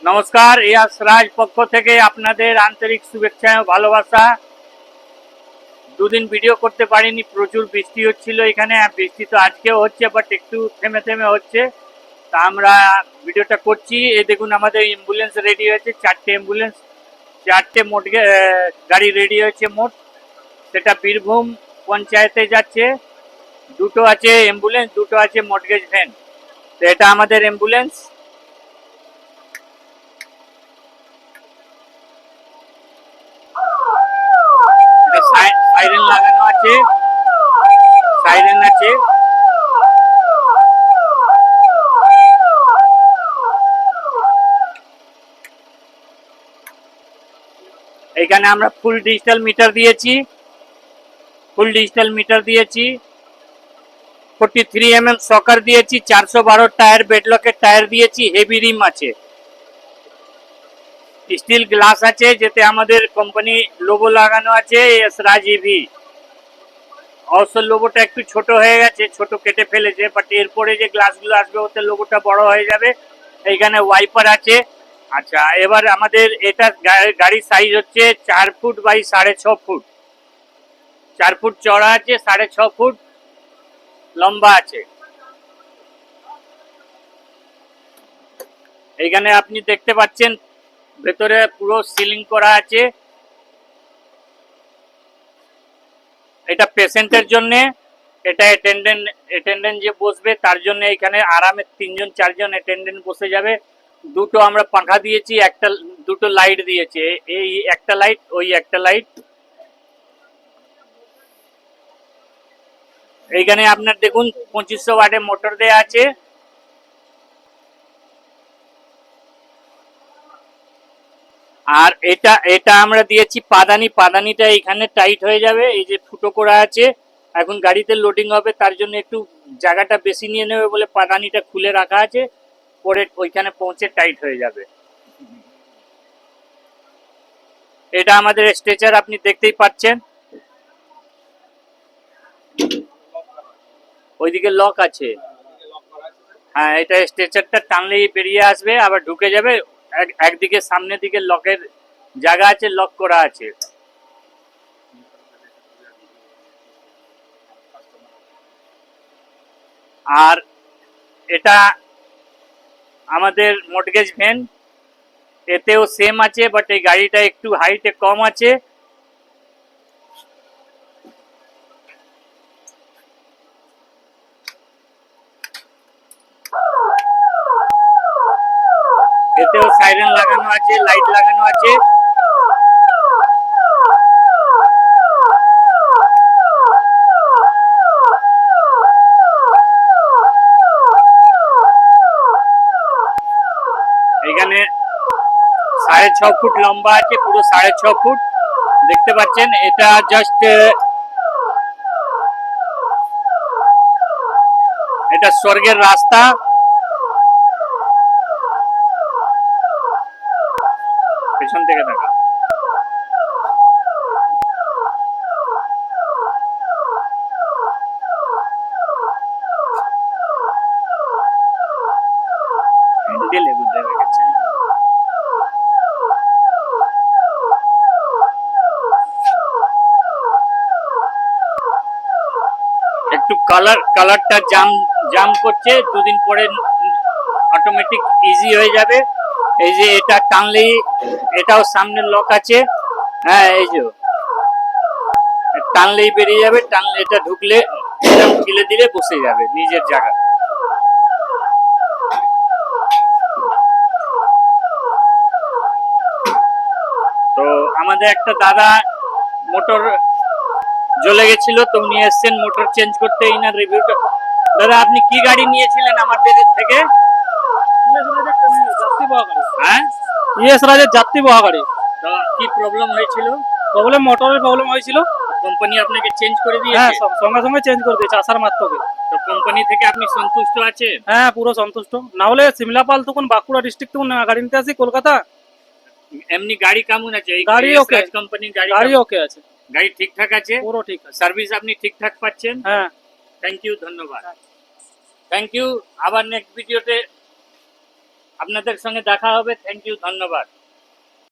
নমস্কার, ইয়াসরাজ পক্ষ থেকে আপনাদের আন্তরিক শুভেচ্ছা ও ভালোবাসা। দুদিন ভিডিও করতে পারিনি, প্রচুর বৃষ্টি হচ্ছিল এখানে। বৃষ্টি তো আজকেও হচ্ছে, বাট একটু থেমে থেমে হচ্ছে। তা আমরা ভিডিওটা করছি। এই দেখুন, আমাদের অ্যাম্বুলেন্স রেডি হয়েছে, 4টে অ্যাম্বুলেন্স, 4টে মোট গাড়ি রেডি হয়েছে মোট। সেটা বীরভূম পঞ্চায়েতে যাচ্ছে। দুটো আছে অ্যাম্বুলেন্স, দুটো আছে মর্টগেজ ভ্যান। তো এটা আমাদের অ্যাম্বুলেন্স। সাইরেন লাগানো আছে, সাইরেন আছে। এখানে আমরা ফুল ডিজিটাল মিটার দিয়েছি, 43 mm সকার দিয়েছি, 412 টায়ার, বেডলকের টায়ার দিয়েছি, হেভি রিম আছে, স্টিল গ্লাস আছে, যেতে আমাদের কোম্পানি লোগো লাগানো আছে, ইয়াসরাজ ইভি। অবশ্য লোগোটা একটু ছোট হয়ে গেছে, ছোট কেটে ফেলেছে, বাট এরপরে যে গ্লাসগুলো আসবে ওতে লোগোটা বড় হয়ে যাবে। এইখানে ওয়াইপার আছে। আচ্ছা, এবার আমাদের এটা গাড়ির সাইজ হচ্ছে 4 ফুট বাই 6.5 ফুট। 4 ফুট চড়া আছে, 6.5 ফুট লম্বা আছে। এইখানে আপনি দেখতে পাচ্ছেন ভেতরে পুরো সিলিং করা আছে। এটা পেশেন্টের জন্য, এটা অ্যাটেন্ডেন্ট যে বসবে তার জন্য এখানে আরামে 3-4 অ্যাটেন্ডেন্ট বসে যাবে। দুটো আমরা পাখা দিয়েছি, দুটো লাইট দিয়েছে, এই একটা লাইট, ওই একটা লাইট। এইখানে আপনার দেখুন 2500 ওয়াটের মোটর দেয়া আছে। আর এটা আমরা দিয়েছি পাদানিটা এখানে টাইট হয়ে যাবে, এই যে ফুটো করা আছে। এখন গাড়িতে লোডিং হবে, তার জন্য একটু জায়গাটা বেশি নিয়ে নেবে বলে পাদানিটা খুলে রাখা আছে, পরে ওইখানে পৌঁছে টাইট হয়ে যাবে। এটা আমাদের স্ট্রেচার, আপনি দেখতেই পাচ্ছেন, ওইদিকে লক আছে। হ্যাঁ, এটা স্ট্রেচারটা টানলেই বেরিয়ে আসবে, আবার ঢুকে যাবে। একদিকে সামনের দিকে লকের জায়গা আছে, লক করা আছে। আর এটা আমাদের মর্টগেজ ভ্যান, এতেও সেম আছে, বাট এই গাড়িটা একটু হাইটে কম আছে। এতেও সাইরেন লাগানো আছে, লাইট লাগানো আছে। এখানে 6.5 ফুট লম্বা আছে, পুরো 6.5 ফুট দেখতে পাচ্ছেন। এটা জাস্ট এটা স্বর্গের রাস্তা। পেছন থেকে দেখা, হ্যান্ডেল বুঝতে গেছে। একটু কালারটা জাম করছে, দুদিন পরে অটোমেটিক ইজি হয়ে যাবে। এই যে এটা টানলেই, এটাও সামনে লক আছে। হ্যাঁ, এই যে টানলেই বেরিয়ে যাবে, টানলে এটা ঢুকলে ঠেলে দিলে বসে যাবে নিজের জায়গা। তো আমাদের একটা দাদা মোটর জ্বলে গেছিল, তো উনি এসছেন মোটর চেঞ্জ করতে। ইনার রিভিউটা, দাদা আপনি কি গাড়ি নিয়েছিলেন আমাদের থেকে? হ্যাঁ, ইয়াসরাজের যাত্রীবাহী গাড়ি। তো কি প্রবলেম হয়েছিল? মোটরের প্রবলেম হয়েছিল। কোম্পানি আপনাকে চেঞ্জ করে হ্যাঁ, দিয়েছে? সঙ্গে সঙ্গে চেঞ্জ করে দিয়েছে আসার মাত্রকে। তো কোম্পানি থেকে আপনি সন্তুষ্ট আছেন? হ্যাঁ, পুরো সন্তুষ্ট। না হলে সিমলাপাল তখন বাঁকুড়া ডিস্ট্রিক্ট তখন গাড়ি নিতে আসি কলকাতা। এমনি গাড়ি কেমন আছে? গাড়ি ওকে, কোম্পানির গাড়ি ওকে আছে, গাড়ি ঠিকঠাক আছে, পুরো ঠিক আছে। সার্ভিস আপনি ঠিকঠাক পাচ্ছেন? হ্যাঁ, থ্যাংক ইউ, ধন্যবাদ। Thank you. আবার নেক্সট ভিডিওতে আপনাদের সঙ্গে দেখা হবে। থ্যাংক ইউ, ধন্যবাদ।